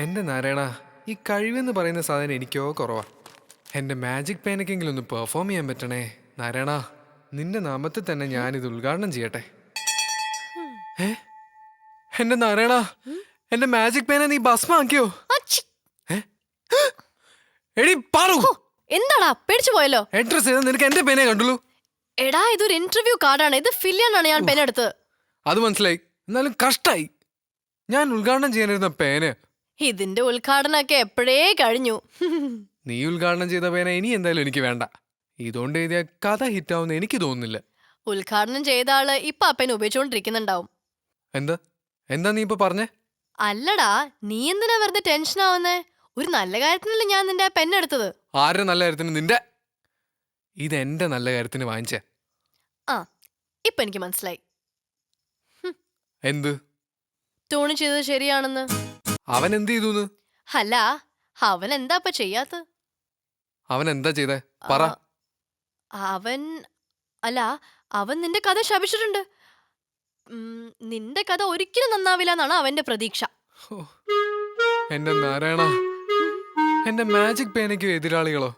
എന്റെ നാരായണ, ഈ കഴിവെന്ന് പറയുന്ന സാധനം എനിക്കോ കുറവാ. എന്റെ മാജിക് പേനക്കെങ്കിലും ഒന്ന് പെർഫോം ചെയ്യാൻ പറ്റണേ നാരായണ. നിന്റെ നാമത്തിൽ തന്നെ ഞാനിത് ഉദ്ഘാടനം ചെയ്യട്ടെ. ഏ എന്റെ നാരായണ, എന്റെ മാജിക് പേന നീ ഭസ്മാക്കിയോ? ഏ? എടി പാറു, എന്താടാ പേടിച്ചു പോയല്ലോ? അഡ്രസ് ചെയ്ത് നിനക്ക് എന്റെ പേനയെ കണ്ടുള്ളൂ. എടാ ഇതൊരു ഇന്റർവ്യൂ കാർഡാണ്, ഇത് ഫിൽ ചെയ്യാനാണ് ഞാൻ പേന എടുത്തത്. അത് മനസ്സിലായി, എന്നാലും കഷ്ടായി. ഞാൻ ഉദ്ഘാടനം ചെയ്യാനിരുന്ന പേന. ഇതിന്റെ ഉദ്ഘാടനമൊക്കെ എപ്പോഴേ കഴിഞ്ഞു. നീ ഉദ്ഘാടനം ചെയ്ത പേന ഇനി എന്തായാലും എനിക്ക് വേണ്ട. ഇതുകൊണ്ട് എഴുതിയ കഥ ഹിറ്റാവുന്ന എനിക്ക് തോന്നുന്നില്ല. ഉദ്ഘാടനം ചെയ്ത ആള് ഇപ്പൊ ആ പേന ഉപയോഗിച്ചോണ്ടിരിക്കുന്നുണ്ടാവും. എന്താ എന്താ നീ ഇപ്പൊ പറഞ്ഞേ? അല്ലടാ, നീ എന്തിനാ വെറുതെ ടെൻഷൻ ആവുന്നേ? ഒരു നല്ല കാര്യത്തിനല്ലേ ഞാൻ നിന്റെ ആ പെൻ എടുത്തത്. ആരുടെ നല്ല കാര്യത്തിന്? നിന്റെ. ഇതെന്റെ നല്ല കാര്യത്തിന് വാങ്ങിച്ചേ. ആ ഇപ്പൊ എനിക്ക് മനസ്സിലായി. എന്ത്? ടോണി ചെയ്തത് ശരിയാണെന്ന്. അവൻ എന്ത് ചെയ്തു? അല്ല, അവൻ എന്താ ഇപ്പൊ ചെയ്യാത്ത? അവൻ എന്താ ചെയ്തേ പറ. അവൻ അല്ല അവൻ നിന്റെ കഥ ശപിച്ചിട്ടുണ്ട്. നിന്റെ കഥ ഒരിക്കലും നന്നാവില്ല എന്നാണ് അവന്റെ പ്രതീക്ഷ. എന്റെ നാരായണ, എന്റെ മാജിക് പേനയ്ക്ക് എതിരാളികളോ?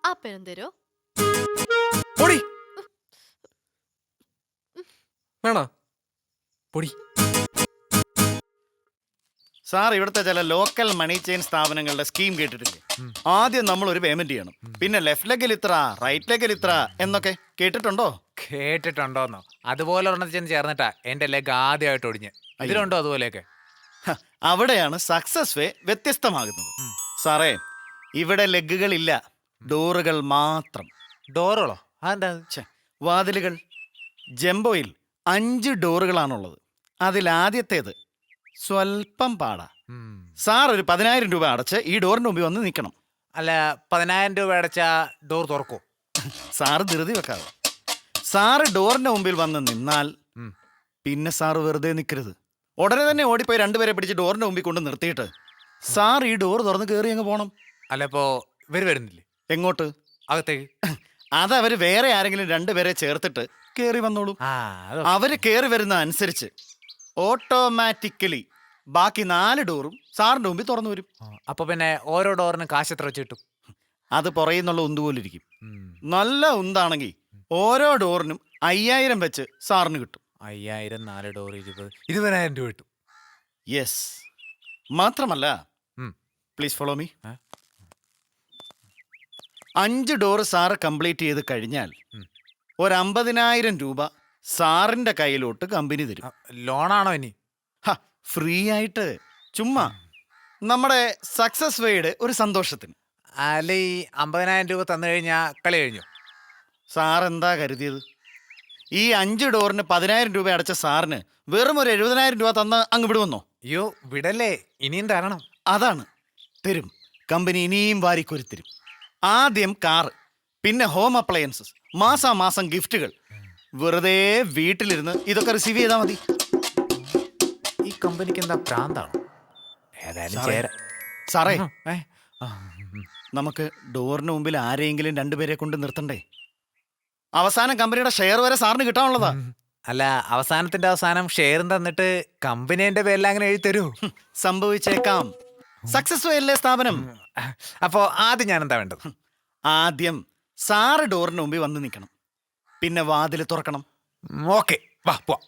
ആ പേരും തരോ? പൊടി വേണ പൊടി. സാർ, ഇവിടുത്തെ ചില ലോക്കൽ മണി ചെയിൻ സ്ഥാപനങ്ങളുടെ സ്കീം കേട്ടിട്ടില്ലേ? ആദ്യം നമ്മൾ ഒരു പേയ്മെന്റ് ചെയ്യണം, പിന്നെ ലെഫ്റ്റ് ലെഗിൽ ഇത്ര, റൈറ്റ് ലെഗിൽ ഇത്ര എന്നൊക്കെ കേട്ടിട്ടുണ്ടോ? കേട്ടിട്ടുണ്ടോന്നോ? അതുപോലെ ഒരെണ്ണത്തിൽ ചെന്ന് ചേർന്നിട്ടാ എന്റെ ലെഗ് ആദ്യമായിട്ട് ഒടിഞ്ഞ്. ഇതിലുണ്ടോ അതുപോലെയൊക്കെ? അവിടെയാണ് സക്സസ് വേ വ്യത്യസ്തമാകുന്നത്. സാറേ, ഇവിടെ ലെഗുകളില്ല, ഡോറുകൾ മാത്രം. ഡോറുകളോ? അതെന്താ? വാതിലുകൾ. ജംബോയിൽ 5 ഡോറുകളാണുള്ളത്. അതിലാദ്യത്തേത് സ്വൽപ്പം പാടാ. സാർ ഒരു 10,000 രൂപ അടച്ച് ഈ ഡോറിന്റെ മുമ്പിൽ വന്ന് നിൽക്കണം. അല്ല, 10,000 രൂപ അടച്ച ഡോർ തുറക്കോ? സാറ് ധൃതി വെക്കാതെ. സാറ് ഡോറിന്റെ മുമ്പിൽ വന്ന് നിന്നാൽ പിന്നെ സാറ് വെറുതെ നിൽക്കരുത്. ഉടനെ തന്നെ ഓടിപ്പോയി 2 പേരെ പിടിച്ച് ഡോറിന്റെ മുമ്പിൽ കൊണ്ട് നിർത്തിയിട്ട് സാർ ഈ ഡോർ തുറന്ന് കയറി അങ്ങ് പോണം. അല്ല, ഇപ്പോ ഇവര് വരുന്നില്ലേ? എങ്ങോട്ട്? അകത്തേക്ക്. അതവര് വേറെ ആരെങ്കിലും 2 പേരെ ചേർത്തിട്ട് കയറി വന്നോളൂ. അവര് കയറി വരുന്ന അനുസരിച്ച് ഓട്ടോമാറ്റിക്കലി ബാക്കി 4 ഡോറും സാറിന്റെ മുമ്പിൽ തുറന്നു വരും. അപ്പൊ പിന്നെ ഓരോ ഡോറിന് കാശ് എത്ര വെച്ച് കിട്ടും? അത് പുറയുന്നുള്ള ഉന്ത് പോലെ ഇരിക്കും. നല്ല ഉന്താണെങ്കിൽ ഓരോ ഡോറിനും 5,000 വെച്ച് സാറിന് കിട്ടും. 5,000, 4 ഡോർ 20,000 രൂപ കിട്ടും. യെസ്. മാത്രമല്ല, please follow me. 5 door sir complete ചെയ്ത് കഴിഞ്ഞാൽ ഒരു 50,000 രൂപ സാറിന്റെ കയ്യിലോട്ട് കമ്പനി തരും. ലോണാണോ ഇനി? ഫ്രീ ആയിട്ട്, ചുമ്മാ നമ്മുടെ സക്സസ് വേയുടെ ഒരു സന്തോഷത്തിന്. അല്ല, ഈ 50,000 രൂപ തന്നു കഴിഞ്ഞാ കളി കഴിഞ്ഞു? സാർ എന്താ കരുതിയത്? ഈ 5 ഡോറിന് 10,000 രൂപ അടച്ച സാറിന് വെറും ഒരു 70,000 രൂപ തന്ന് അങ്ങ് വിടുവന്നോ? അയ്യോ, വിടല്ലേ, ഇനിയും തരണം. അതാണ്, തരും. കമ്പനി ഇനിയും വാരിക്കൊരു തരും. ആദ്യം കാറ്, പിന്നെ ഹോം അപ്ലയൻസസ്, മാസാമാസം ഗിഫ്റ്റുകൾ. വെറുതെ വീട്ടിലിരുന്ന് ഇതൊക്കെ റിസീവ് ചെയ്താൽ മതി. ഈ കമ്പനിക്ക് എന്താ പ്രാന്താണോ? ഏതായാലും സാറേ, നമുക്ക് ഡോറിന് മുമ്പിൽ ആരെയെങ്കിലും 2 പേരെ കൊണ്ട് നിർത്തണ്ടേ? അവസാനം കമ്പനിയുടെ ഷെയർ വരെ സാറിന് കിട്ടാനുള്ളതാ. അല്ല, അവസാനത്തിന്റെ അവസാനം ഷെയർ തന്നിട്ട് കമ്പനിന്റെ പേരിൽ അങ്ങനെ എഴുതി തരൂ? സംഭവിച്ചേക്കാം. സക്സസ് അല്ലേ സ്ഥാപനം. അപ്പോ ആദ്യം ഞാൻ എന്താ വേണ്ടത്? ആദ്യം സാറ് ഡോറിന് മുമ്പിൽ വന്ന് നിൽക്കണം, പിന്നെ വാതിൽ തുറക്കണം. ഓക്കെ, വാ പോവാം.